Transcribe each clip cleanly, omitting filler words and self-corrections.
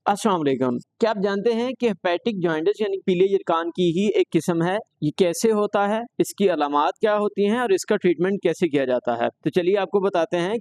अस्सलाम वालेकुम। क्या आप जानते हैं कि हेपेटिक जॉन्डिस यानी पीले यरकान की ही एक किस्म है? ये कैसे होता है, इसकी अलामात क्या होती हैं और इसका ट्रीटमेंट कैसे किया जाता है? तो चलिए आपको बताते हैं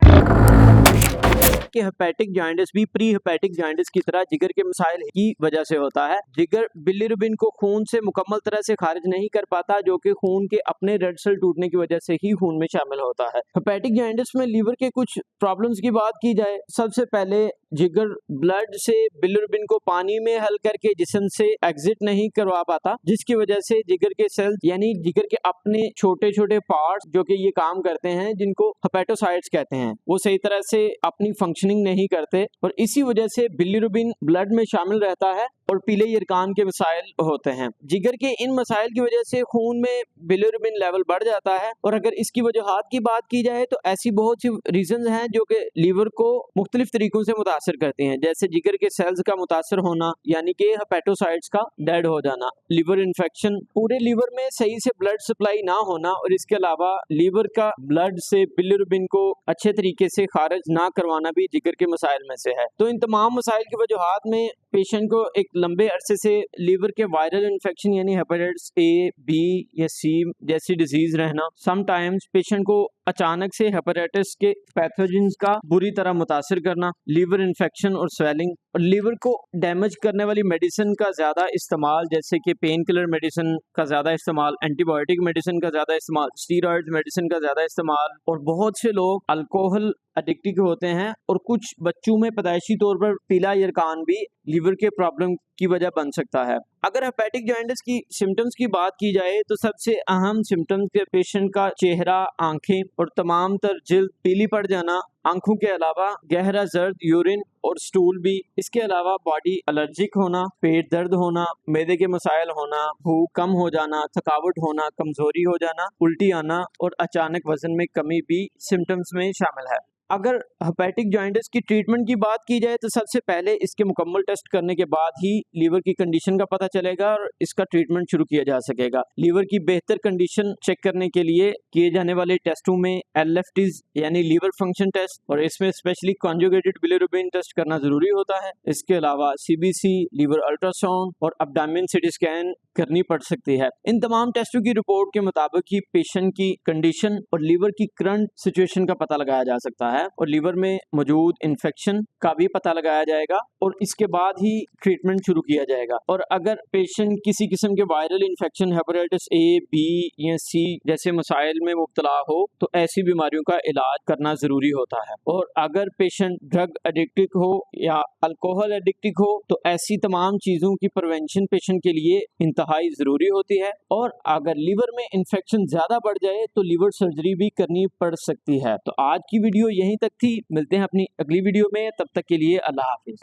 कि हेपेटिक जॉन्डिस भी प्री हेपेटिक जॉन्डिस की तरह जिगर के मसाइल की वजह से होता है। जिगर बिलिरुबिन को खून से मुकम्मल तरह से खारिज नहीं कर पाता, जो कि खून के अपने रेड सेल टूटने की वजह से ही खून में शामिल होता है। हेपेटिक जॉन्डिस में लीवर के कुछ प्रॉब्लम्स की बात की जाए, सबसे पहले जिगर ब्लड से बिलिरुबिन को पानी में हल करके जिस्म से एग्जिट नहीं करवा पाता, जिसकी वजह से जिगर के सेल्स यानी जिगर के अपने छोटे छोटे पार्ट्स जो कि ये काम करते हैं, जिनको हेपेटोसाइट्स कहते हैं, वो सही तरह से अपनी फंक्शनिंग नहीं करते और इसी वजह से बिलिरुबिन ब्लड में शामिल रहता है और पीले यरकान के मसाइल होते हैं। जिगर के इन मसाइल की वजह से खून में बिलिरुबिन लेवल बढ़ जाता है और अगर इसकी वजूहात की बात की जाए तो ऐसी बहुत सी रीजंस हैं जो कि लीवर को मुख्तलिफ तरीकों से मुतासर करती हैं, जैसे जिगर के सेल्स का मुतासर होना यानी कि हेपेटोसाइट्स का डेड हो जाना, लिवर इन्फेक्शन, पूरे लीवर में सही से ब्लड सप्लाई ना होना और इसके अलावा लीवर का ब्लड से बिलिरुबिन को अच्छे तरीके से खारिज ना करवाना भी जिगर के मसाइल में से है। तो इन तमाम मसाइल की वजूहात में पेशेंट को एक लंबे अरसे से लीवर के वायरल इन्फेक्शन यानी हेपेटाइटिस ए, बी या सी जैसी डिजीज रहना, समटाइम्स पेशेंट को अचानक से हेपेटाइटिस के पैथोजेंस का बुरी तरह मुतासर करना, लीवर इन्फेक्शन और स्वेलिंग और लीवर को डैमेज करने वाली मेडिसिन का ज्यादा इस्तेमाल, जैसे कि पेन किलर मेडिसिन का ज्यादा इस्तेमाल, एंटीबायोटिक मेडिसिन का ज्यादा इस्तेमाल, स्टीरॉइड मेडिसिन का ज्यादा इस्तेमाल और बहुत से लोग अल्कोहल एडिक्टिव होते हैं और कुछ बच्चों में पैदाइशी तौर पर पीला यरकान भी लीवर के प्रॉब्लम की वजह बन सकता है। अगर हेपेटिक जॉन्डिस की सिम्टम्स की बात की जाए तो सबसे अहम सिम्टम्स के पेशेंट का चेहरा, आंखें और तमाम तर जिल्द पीली पड़ जाना, आंखों के अलावा गहरा जर्द यूरिन और स्टूल भी, इसके अलावा बॉडी एलर्जिक होना, पेट दर्द होना, मैदे के मसाइल होना, भूख कम हो जाना, थकावट होना, कमजोरी हो जाना, उल्टी आना और अचानक वजन में कमी भी सिम्टम्स में शामिल है। अगर हेपेटिक जॉन्डिस की ट्रीटमेंट की बात की जाए तो सबसे पहले इसके मुकम्मल टेस्ट करने के बाद ही लीवर की कंडीशन का पता चलेगा और इसका ट्रीटमेंट शुरू किया जा सकेगा। लीवर की बेहतर कंडीशन चेक करने के लिए किए जाने वाले टेस्टों में एलएफटीज यानी लीवर फंक्शन टेस्ट और इसमें स्पेशली कॉन्जुगेटेड बिलिरुबिन टेस्ट करना जरूरी होता है। इसके अलावा सीबीसी, लीवर अल्ट्रासाउंड और एब्डोमेन सीटी स्कैन करनी पड़ सकती है। इन तमाम टेस्टों की रिपोर्ट के मुताबिक ही पेशेंट की कंडीशन और लीवर की करंट सिचुएशन का पता लगाया जा सकता है और लीवर में मौजूद इन्फेक्शन का भी पता लगाया जाएगा और इसके बाद ही ट्रीटमेंट शुरू किया जाएगा। और अगर पेशेंट किसी किस्म के viral infection, hepatitis A, B या सी जैसे मसाइल में मुब्तला हो तो ऐसी बीमारियों का इलाज करना जरूरी होता है। और अगर पेशेंट ड्रग एडिक्टिव हो या अल्कोहल एडिक्टिव हो तो ऐसी तमाम चीजों की प्रिवेंशन पेशेंट के लिए इंतहाई जरूरी होती है। और अगर लीवर में इन्फेक्शन ज्यादा बढ़ जाए तो लीवर सर्जरी भी करनी पड़ सकती है। तो आज की वीडियो यहीं तक थी, मिलते हैं अपनी अगली वीडियो में, तब तक के लिए अल्लाह हाफिज।